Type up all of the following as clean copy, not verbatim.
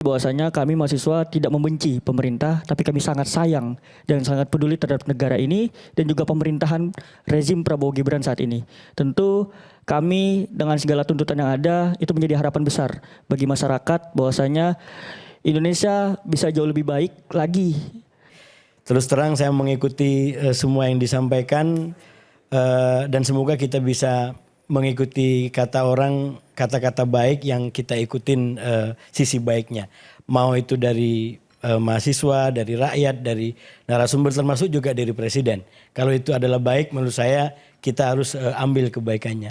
Bahwasanya kami mahasiswa tidak membenci pemerintah, tapi kami sangat sayang dan sangat peduli terhadap negara ini dan juga pemerintahan rezim Prabowo Gibran saat ini. Tentu kami dengan segala tuntutan yang ada itu menjadi harapan besar bagi masyarakat bahwasanya Indonesia bisa jauh lebih baik lagi. Terus terang saya mengikuti semua yang disampaikan dan semoga kita bisa mengikuti kata orang, kata-kata baik yang kita ikutin sisi baiknya. Mau itu dari mahasiswa, dari rakyat, dari narasumber termasuk juga dari presiden. Kalau itu adalah baik menurut saya kita harus ambil kebaikannya.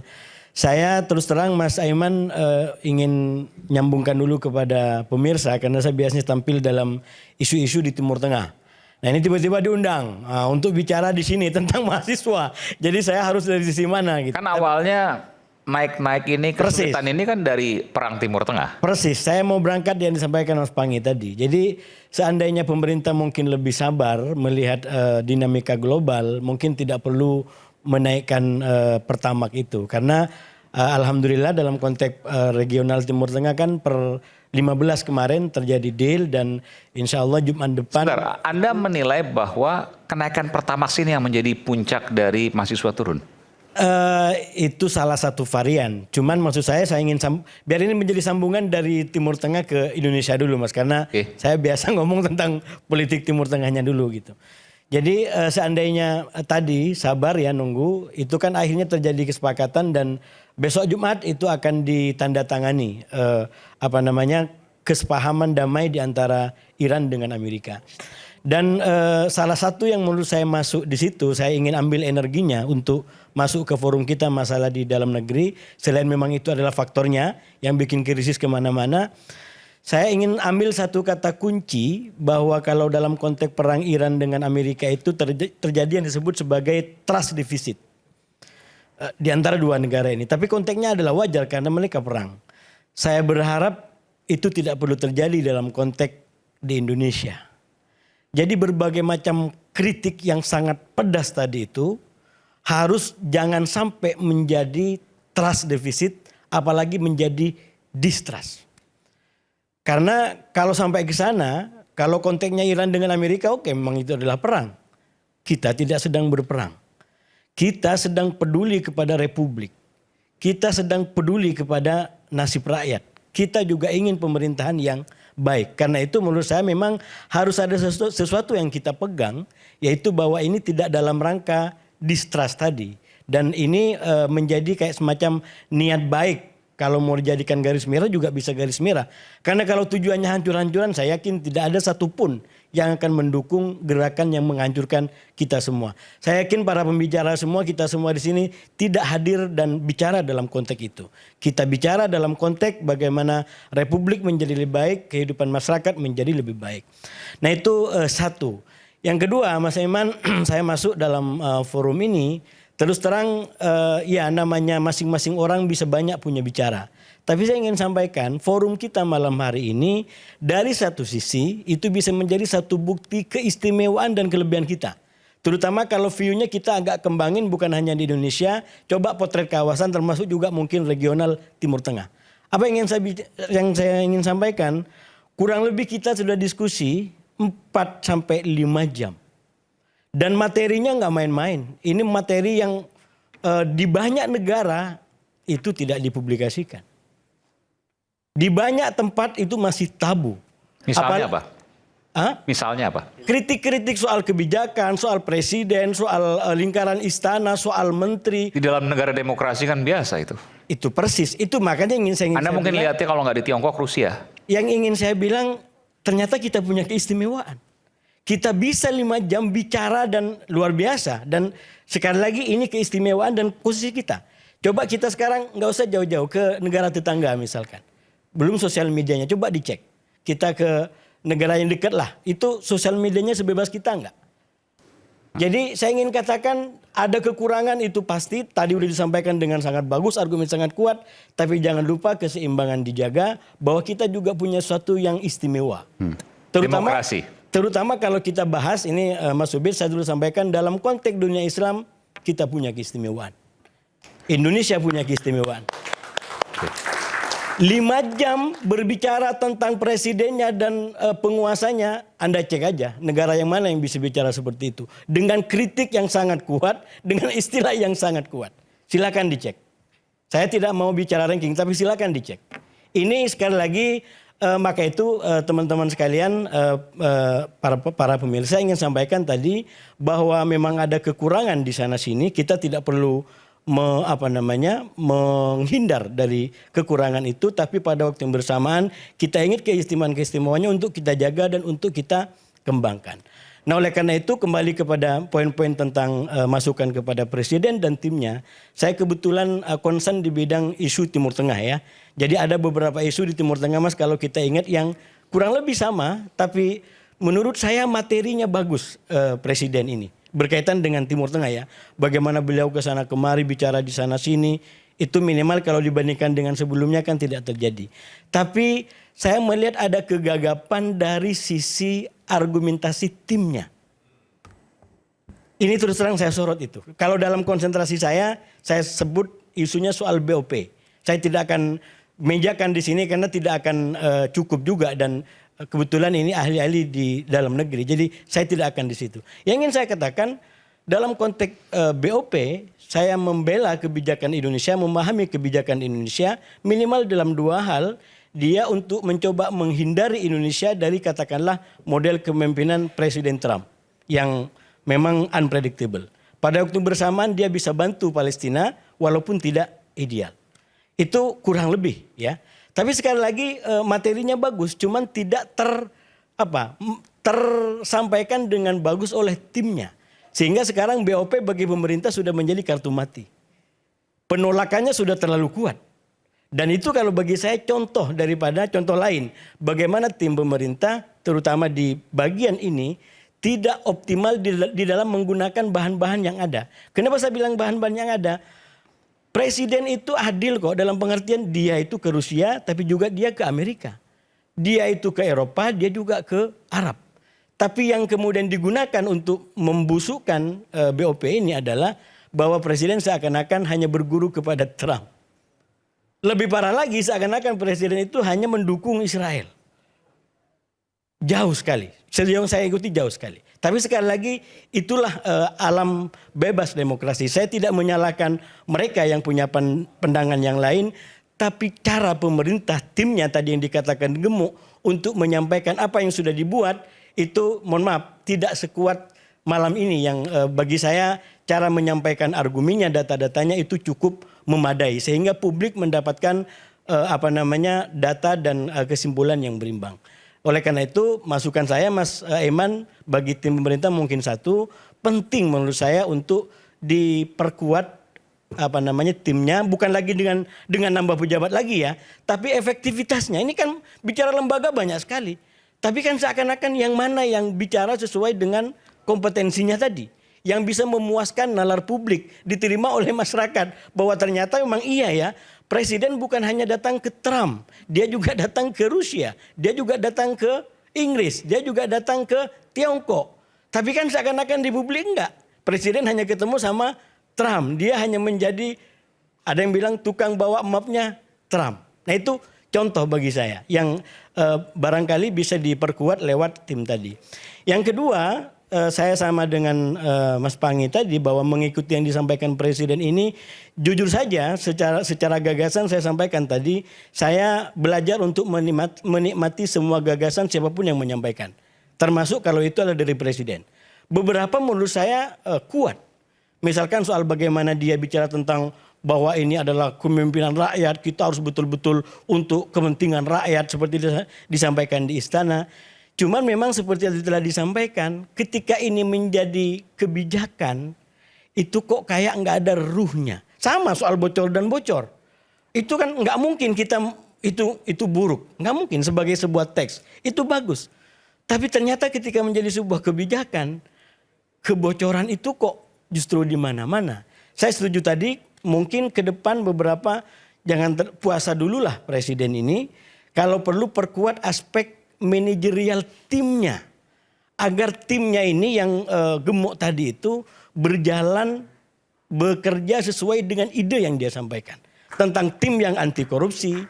Saya terus terang Mas Aiman ingin nyambungkan dulu kepada pemirsa karena saya biasanya tampil dalam isu-isu di Timur Tengah. Nah ini tiba-tiba diundang untuk bicara di sini tentang mahasiswa. Jadi saya harus dari sisi mana gitu. Kan awalnya naik ini kesulitan ini kan dari perang Timur Tengah. Persis, saya mau berangkat yang disampaikan Mas Pangi tadi. Jadi seandainya pemerintah mungkin lebih sabar melihat dinamika global, mungkin tidak perlu menaikkan pertamak itu. Karena alhamdulillah dalam konteks regional Timur Tengah kan per 15 kemarin terjadi deal dan insya Allah Jumat depan. Sebentar, Anda menilai bahwa kenaikan Pertamax ini yang menjadi puncak dari mahasiswa turun? Itu salah satu varian. Cuman maksud saya ingin biar ini menjadi sambungan dari Timur Tengah ke Indonesia dulu Mas. Karena saya biasa ngomong tentang politik Timur Tengahnya dulu gitu. Jadi seandainya tadi sabar ya nunggu, itu kan akhirnya terjadi kesepakatan dan besok Jumat itu akan ditandatangani kesepahaman damai di antara Iran dengan Amerika. Dan salah satu yang menurut saya masuk di situ, saya ingin ambil energinya untuk masuk ke forum kita masalah di dalam negeri. Selain memang itu adalah faktornya yang bikin krisis kemana-mana. Saya ingin ambil satu kata kunci bahwa kalau dalam konteks perang Iran dengan Amerika itu terjadi yang disebut sebagai trust deficit di antara dua negara ini. Tapi konteksnya adalah wajar karena mereka perang. Saya berharap itu tidak perlu terjadi dalam konteks di Indonesia. Jadi berbagai macam kritik yang sangat pedas tadi itu harus jangan sampai menjadi trust deficit apalagi menjadi distrust. Karena kalau sampai ke sana, kalau konteksnya Iran dengan Amerika, oke memang itu adalah perang. Kita tidak sedang berperang. Kita sedang peduli kepada republik. Kita sedang peduli kepada nasib rakyat. Kita juga ingin pemerintahan yang baik. Karena itu menurut saya memang harus ada sesuatu yang kita pegang, yaitu bahwa ini tidak dalam rangka distrust tadi. Dan ini menjadi kayak semacam niat baik. Kalau mau dijadikan garis merah juga bisa garis merah. Karena kalau tujuannya hancur-hancuran saya yakin tidak ada satupun yang akan mendukung gerakan yang menghancurkan kita semua. Saya yakin para pembicara semua, kita semua di sini tidak hadir dan bicara dalam konteks itu. Kita bicara dalam konteks bagaimana republik menjadi lebih baik, kehidupan masyarakat menjadi lebih baik. Nah itu satu. Yang kedua Mas Aiman, saya masuk dalam forum ini. Terus terang ya namanya masing-masing orang bisa banyak punya bicara. Tapi saya ingin sampaikan forum kita malam hari ini dari satu sisi itu bisa menjadi satu bukti keistimewaan dan kelebihan kita. Terutama kalau view-nya kita agak kembangin bukan hanya di Indonesia. Coba potret kawasan termasuk juga mungkin regional Timur Tengah. Apa yang saya ingin sampaikan kurang lebih kita sudah diskusi 4 sampai 5 jam. Dan materinya nggak main-main. Ini materi yang di banyak negara itu tidak dipublikasikan. Di banyak tempat itu masih tabu. Misalnya apa? Misalnya apa? Kritik-kritik soal kebijakan, soal presiden, soal lingkaran istana, soal menteri. Di dalam negara demokrasi kan biasa itu. Itu persis. Itu makanya Anda mungkin lihatnya kalau nggak di Tiongkok, Rusia. Yang ingin saya bilang ternyata kita punya keistimewaan. Kita bisa 5 jam bicara dan luar biasa. Dan sekali lagi ini keistimewaan dan posisi kita. Coba kita sekarang nggak usah jauh-jauh ke negara tetangga misalkan. Belum sosial medianya, coba dicek. Kita ke negara yang dekat lah. Itu sosial medianya sebebas kita nggak? Jadi saya ingin katakan ada kekurangan itu pasti. Tadi udah disampaikan dengan sangat bagus, argumen sangat kuat. Tapi jangan lupa keseimbangan dijaga. Bahwa kita juga punya sesuatu yang istimewa. Demokrasi. Terutama kalau kita bahas ini Mas Ubir saya dulu sampaikan dalam konteks dunia Islam kita punya keistimewaan. Indonesia punya keistimewaan. 5 jam berbicara tentang presidennya dan penguasanya, Anda cek aja negara yang mana yang bisa bicara seperti itu. Dengan kritik yang sangat kuat, dengan istilah yang sangat kuat. Silakan dicek. Saya tidak mau bicara ranking, tapi silakan dicek. Ini sekali lagi, maka itu teman-teman sekalian, para pemirsa ingin sampaikan tadi bahwa memang ada kekurangan di sana-sini. Kita tidak perlu menghindar dari kekurangan itu, tapi pada waktu yang bersamaan kita ingat keistimewaan-keistimewaannya untuk kita jaga dan untuk kita kembangkan. Nah, oleh karena itu kembali kepada poin-poin tentang masukan kepada presiden dan timnya, saya kebetulan concern di bidang isu Timur Tengah ya. Jadi ada beberapa isu di Timur Tengah, Mas, kalau kita ingat yang kurang lebih sama, tapi menurut saya materinya bagus presiden ini. Berkaitan dengan Timur Tengah ya, bagaimana beliau ke sana kemari bicara di sana sini, itu minimal kalau dibandingkan dengan sebelumnya kan tidak terjadi. Tapi saya melihat ada kegagapan dari sisi argumentasi timnya. Ini terus terang saya sorot itu. Kalau dalam konsentrasi saya sebut isunya soal BOP. Saya tidak akan mejakan di sini karena tidak akan cukup juga, dan kebetulan ini ahli-ahli di dalam negeri, jadi saya tidak akan di situ. Yang ingin saya katakan dalam konteks BOP, saya membela kebijakan Indonesia, memahami kebijakan Indonesia minimal dalam 2 hal. Dia untuk mencoba menghindari Indonesia dari katakanlah model kepemimpinan Presiden Trump yang memang unpredictable. Pada waktu bersamaan dia bisa bantu Palestina walaupun tidak ideal. Itu kurang lebih ya. Tapi sekali lagi materinya bagus, cuman tidak tersampaikan dengan bagus oleh timnya. Sehingga sekarang BOP bagi pemerintah sudah menjadi kartu mati. Penolakannya sudah terlalu kuat. Dan itu kalau bagi saya contoh daripada contoh lain. Bagaimana tim pemerintah terutama di bagian ini tidak optimal di dalam menggunakan bahan-bahan yang ada. Kenapa saya bilang bahan-bahan yang ada? Presiden itu adil kok dalam pengertian dia itu ke Rusia tapi juga dia ke Amerika. Dia itu ke Eropa, dia juga ke Arab. Tapi yang kemudian digunakan untuk membusukkan BOP ini adalah bahwa presiden seakan-akan hanya berguru kepada Trump. Lebih parah lagi seakan-akan presiden itu hanya mendukung Israel. Jauh sekali. Sejauh saya ikuti jauh sekali. Tapi sekali lagi itulah alam bebas demokrasi. Saya tidak menyalahkan mereka yang punya pandangan yang lain. Tapi cara pemerintah, timnya tadi yang dikatakan gemuk untuk menyampaikan apa yang sudah dibuat. Itu mohon maaf tidak sekuat malam ini yang bagi saya cara menyampaikan argumennya, data-datanya itu cukup memadai. Sehingga publik mendapatkan data dan kesimpulan yang berimbang. Oleh karena itu masukan saya Mas Eman bagi tim pemerintah mungkin satu penting menurut saya untuk diperkuat timnya, bukan lagi dengan nambah pejabat lagi ya, tapi efektivitasnya. Ini kan bicara lembaga banyak sekali, tapi kan seakan-akan yang mana yang bicara sesuai dengan kompetensinya tadi, yang bisa memuaskan nalar publik, diterima oleh masyarakat bahwa ternyata memang iya ya. Presiden bukan hanya datang ke Trump, dia juga datang ke Rusia, dia juga datang ke Inggris, dia juga datang ke Tiongkok. Tapi kan seakan-akan di publik enggak. Presiden hanya ketemu sama Trump, dia hanya menjadi, ada yang bilang tukang bawa mapnya Trump. Nah itu contoh bagi saya yang barangkali bisa diperkuat lewat tim tadi. Yang kedua, saya sama dengan Mas Pangi tadi bahwa mengikuti yang disampaikan presiden ini, jujur saja secara gagasan saya sampaikan tadi, saya belajar untuk menikmati semua gagasan siapapun yang menyampaikan, termasuk kalau itu adalah dari presiden. Beberapa menurut saya kuat, misalkan soal bagaimana dia bicara tentang bahwa ini adalah kepemimpinan rakyat, kita harus betul-betul untuk kepentingan rakyat seperti disampaikan di istana. Cuman memang seperti yang telah disampaikan, ketika ini menjadi kebijakan, itu kok kayak nggak ada ruhnya. Sama soal bocor dan bocor. Itu kan nggak mungkin kita itu buruk. Nggak mungkin sebagai sebuah teks. Itu bagus. Tapi ternyata ketika menjadi sebuah kebijakan, kebocoran itu kok justru di mana-mana. Saya setuju tadi, mungkin ke depan beberapa, jangan puasa dululah presiden ini. Kalau perlu perkuat aspek manajerial timnya, agar timnya ini yang gemuk tadi itu berjalan bekerja sesuai dengan ide yang dia sampaikan tentang tim yang anti korupsi,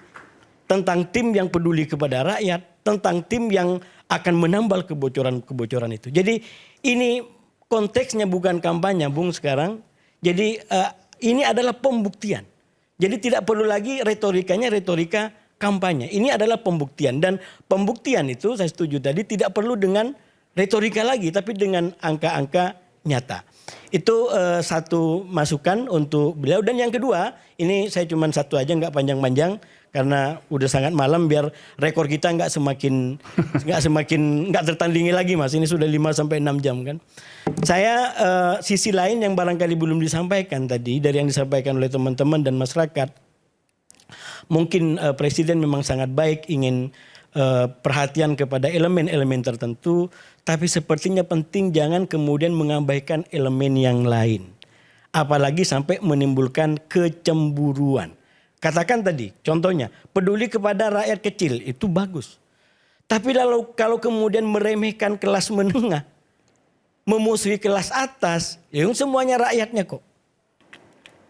tentang tim yang peduli kepada rakyat, tentang tim yang akan menambal kebocoran-kebocoran itu. Jadi ini konteksnya bukan kampanye, Bung, sekarang. Jadi ini adalah pembuktian. Jadi tidak perlu lagi retorikanya retorika kampanye. Ini adalah pembuktian, dan pembuktian itu saya setuju tadi tidak perlu dengan retorika lagi, tapi dengan angka-angka nyata. Itu satu masukan untuk beliau. Dan yang kedua, ini saya cuma satu aja, nggak panjang-panjang karena udah sangat malam, biar rekor kita nggak tertandingi lagi, Mas. Ini sudah 5-6 jam kan. Saya sisi lain yang barangkali belum disampaikan tadi dari yang disampaikan oleh teman-teman dan masyarakat. Mungkin Presiden memang sangat baik ingin perhatian kepada elemen-elemen tertentu, tapi sepertinya penting jangan kemudian mengabaikan elemen yang lain. Apalagi sampai menimbulkan kecemburuan. Katakan tadi, contohnya, peduli kepada rakyat kecil, itu bagus. Tapi kalau kemudian meremehkan kelas menengah, memusuhi kelas atas, ya semuanya rakyatnya kok.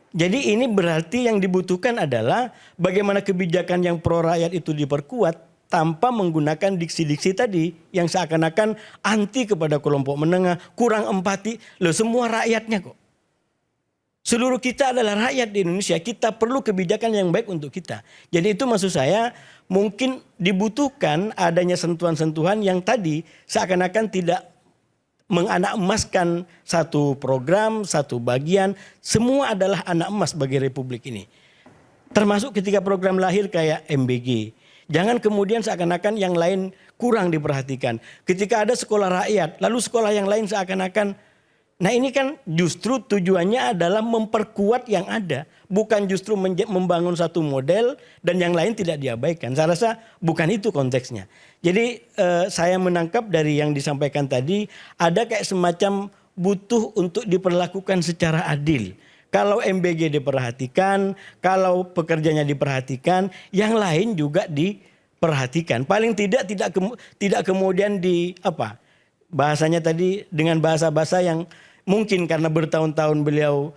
Jadi ini berarti yang dibutuhkan adalah bagaimana kebijakan yang pro rakyat itu diperkuat tanpa menggunakan diksi-diksi tadi yang seakan-akan anti kepada kelompok menengah, kurang empati. Loh, semua rakyatnya kok. Seluruh kita adalah rakyat di Indonesia, kita perlu kebijakan yang baik untuk kita. Jadi itu maksud saya mungkin dibutuhkan adanya sentuhan-sentuhan yang tadi seakan-akan tidak menganak emaskan satu program, satu bagian. Semua adalah anak emas bagi Republik ini. Termasuk ketika program lahir kayak MBG. Jangan kemudian seakan-akan yang lain kurang diperhatikan. Ketika ada sekolah rakyat, lalu sekolah yang lain seakan-akan. Nah ini kan justru tujuannya adalah memperkuat yang ada. Bukan justru membangun satu model dan yang lain tidak diabaikan. Saya rasa bukan itu konteksnya. Jadi saya menangkap dari yang disampaikan tadi, ada kayak semacam butuh untuk diperlakukan secara adil. Kalau MBG diperhatikan, kalau pekerjanya diperhatikan, yang lain juga diperhatikan. Paling tidak kemudian bahasanya tadi dengan bahasa-bahasa yang mungkin karena bertahun-tahun beliau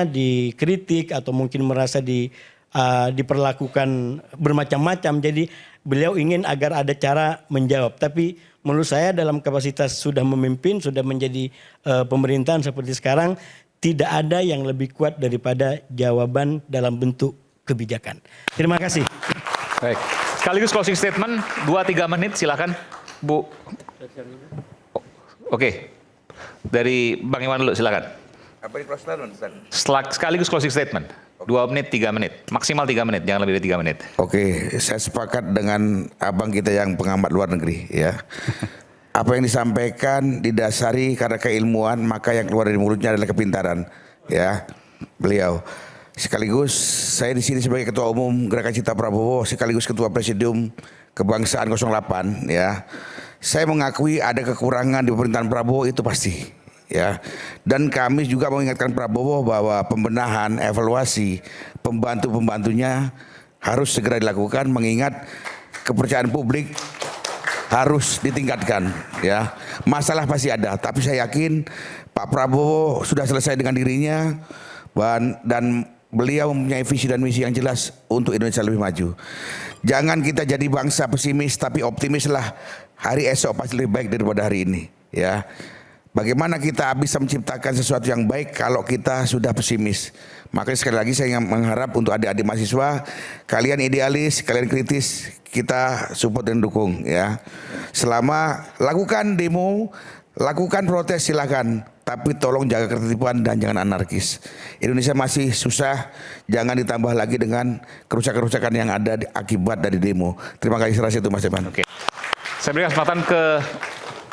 dikritik atau mungkin merasa diperlakukan bermacam-macam. Jadi beliau ingin agar ada cara menjawab. Tapi menurut saya dalam kapasitas sudah memimpin, sudah menjadi pemerintahan seperti sekarang, tidak ada yang lebih kuat daripada jawaban dalam bentuk kebijakan. Terima kasih. Baik. Sekaligus closing statement 2-3 menit silakan Bu. Oke. Dari Bang Iwan dulu silakan. Apa di close statement, Ustaz? Sekaligus closing statement. 2 menit, 3 menit. Maksimal 3 menit, jangan lebih dari 3 menit. Oke, saya sepakat dengan abang kita yang pengamat luar negeri ya. Apa yang disampaikan didasari karena keilmuan, maka yang keluar dari mulutnya adalah kepintaran ya beliau. Sekaligus saya di sini sebagai Ketua Umum Gerakan Cinta Prabowo, sekaligus Ketua Presidium Kebangsaan 08 ya. Saya mengakui ada kekurangan di pemerintahan Prabowo, itu pasti ya. Dan kami juga mengingatkan Prabowo bahwa pembenahan, evaluasi, pembantu-pembantunya harus segera dilakukan, mengingat kepercayaan publik harus ditingkatkan ya. Masalah pasti ada, tapi saya yakin Pak Prabowo sudah selesai dengan dirinya dan beliau mempunyai visi dan misi yang jelas untuk Indonesia lebih maju. Jangan kita jadi bangsa pesimis, tapi optimislah, hari esok pasti lebih baik daripada hari ini ya. Bagaimana kita bisa menciptakan sesuatu yang baik kalau kita sudah pesimis? Makanya sekali lagi saya mengharap untuk adik-adik mahasiswa, kalian idealis, kalian kritis, kita support dan dukung ya. Selama lakukan demo, lakukan protes silakan, tapi tolong jaga ketertiban dan jangan anarkis. Indonesia masih susah, jangan ditambah lagi dengan kerusakan-kerusakan yang ada akibat dari demo. Terima kasih, serasa itu Mas Evan. Oke. Saya berikan kesempatan ke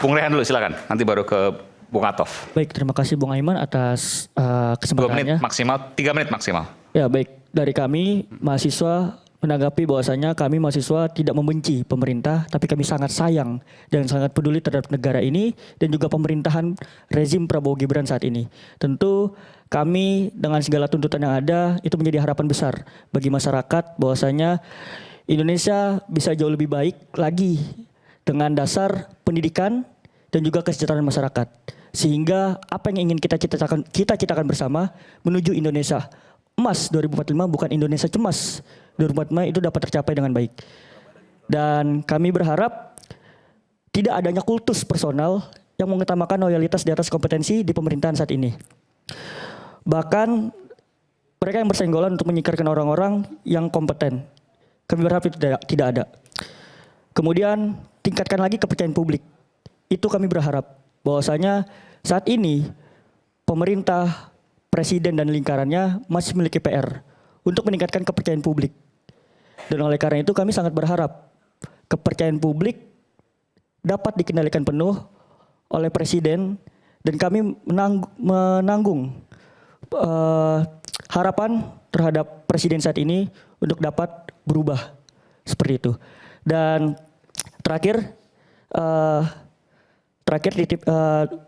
Bung Rehan dulu silakan, nanti baru ke Bung Atof. Baik, terima kasih Bung Aiman atas 2 kesempatannya. menit maksimal, 3 menit maksimal. Ya baik, dari kami mahasiswa menanggapi bahwasanya kami mahasiswa tidak membenci pemerintah, tapi kami sangat sayang dan sangat peduli terhadap negara ini dan juga pemerintahan rezim Prabowo Gibran saat ini. Tentu kami dengan segala tuntutan yang ada itu menjadi harapan besar bagi masyarakat bahwasanya Indonesia bisa jauh lebih baik lagi dengan dasar pendidikan dan juga kesejahteraan masyarakat. Sehingga apa yang ingin kita ciptakan bersama menuju Indonesia emas 2045, bukan Indonesia cemas 2045 itu dapat tercapai dengan baik. Dan kami berharap tidak adanya kultus personal yang mengutamakan loyalitas di atas kompetensi di pemerintahan saat ini. Bahkan mereka yang bersenggolan untuk menyingkirkan orang-orang yang kompeten. Kami berharap itu tidak ada. Kemudian tingkatkan lagi kepercayaan publik. Itu kami berharap bahwasanya saat ini pemerintah, presiden dan lingkarannya masih memiliki PR untuk meningkatkan kepercayaan publik. Dan oleh karena itu kami sangat berharap kepercayaan publik dapat dikendalikan penuh oleh presiden dan kami menanggung harapan terhadap presiden saat ini untuk dapat berubah seperti itu. Dan terakhir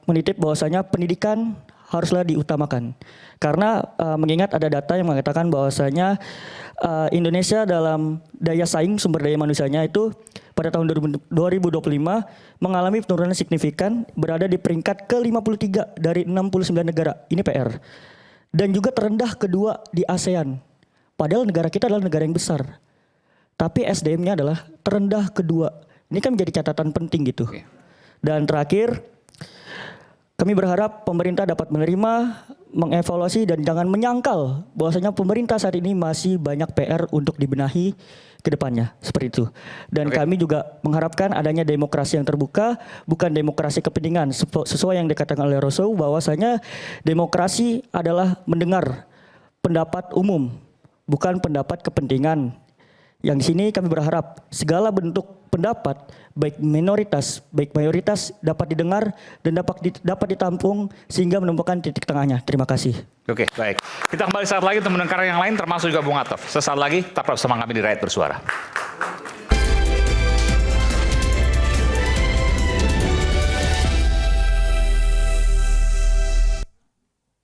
menitip bahwasanya pendidikan haruslah diutamakan karena mengingat ada data yang mengatakan bahwasanya Indonesia dalam daya saing sumber daya manusianya itu pada tahun 2025 mengalami penurunan signifikan berada di peringkat ke-53 dari 69 negara. Ini PR. Dan juga terendah kedua di ASEAN. Padahal negara kita adalah negara yang besar. Tapi SDM-nya adalah terendah kedua. Ini kan menjadi catatan penting gitu. Dan terakhir, kami berharap pemerintah dapat menerima, mengevaluasi dan jangan menyangkal bahwasanya pemerintah saat ini masih banyak PR untuk dibenahi ke depannya, seperti itu. Dan kami juga mengharapkan adanya demokrasi yang terbuka, bukan demokrasi kepentingan, sesuai yang dikatakan oleh Rousseau bahwasanya demokrasi adalah mendengar pendapat umum, bukan pendapat kepentingan. Yang di sini kami berharap segala bentuk pendapat baik minoritas, baik mayoritas dapat didengar dan dapat ditampung sehingga menemukan titik tengahnya. Terima kasih. Oke, baik. Kita kembali saat lagi untuk mendengar yang lain termasuk juga Bung Atof. Sesaat lagi tetap bersama kami di Rakyat Bersuara.